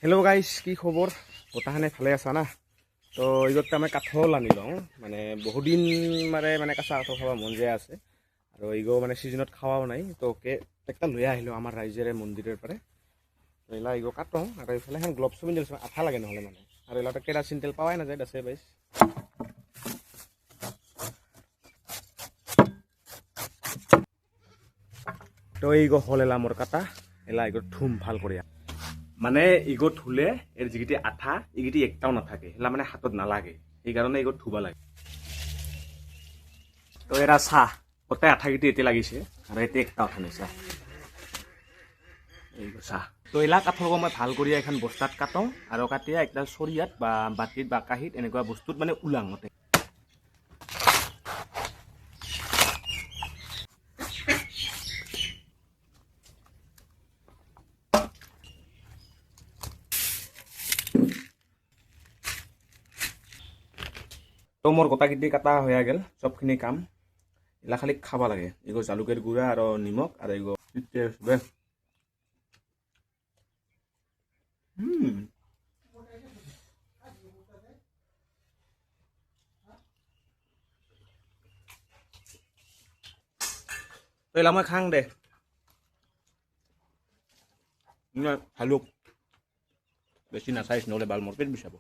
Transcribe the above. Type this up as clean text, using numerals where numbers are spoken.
Hello' guys, কি খবৰ? বতাহানে ভালে আছা না? তো এইগত আমি কাঠল আনি লওঁ মানে বহুদিন মানে কেঁচা কাঠল খাব মন যায় আছে আৰু এইগো মানে ছিজনত খাওয়াও নাই তো একটা লৈ আহিলোঁ আমাৰ ৰাইজেৰে মন্দিৰৰ পৰা। এইলা এইগো কাটো আৰু এইফালে এখন গ্লভছ পিন্ধি লৈছোঁ, আঠা লাগে নহ'লে মানে। আৰু এইলাতে কেৰাচিন তেল পাৱাই নাযায় দাছে বাইছ। তো এইগো হ'ল এলা মোৰ কাটা, এলা এইগো ধুম ভাল কৰি মানে ইগো ধুলে এৰ যিগিটি আঠা ইগিটি একটাও নাথাকে, এলা মানে হাতত নালাগে, সেইকাৰণে ইগো ধুবা লাগে। তো এৰা চাহ গোটেই আঠাগিটি এতে লাগিছে আৰু এতে একটা আঠা নাই চাহ। এইগো চাহ তো এলা কাঠলগো মই ভাল কৰি এখন বস্তাত কাটওঁ আৰু কাটিয়া একটা চৰিয়াত বা বাতিত বা কাঁহীত এনেকুৱা বস্তুত মানে উলাং মতে। তো মোৰ গোটাকিটি কাটা হয়ে গেল সবখিনি কাম। এলা খালি খাবা লাগে, এগো জালুকের গুঁড়া আৰু নিমখ আৰু এগো তো এলা মই খাং দে হালুক বেছি নাচাইছ নহ'লে বাল মোৰ পেট বিষাব।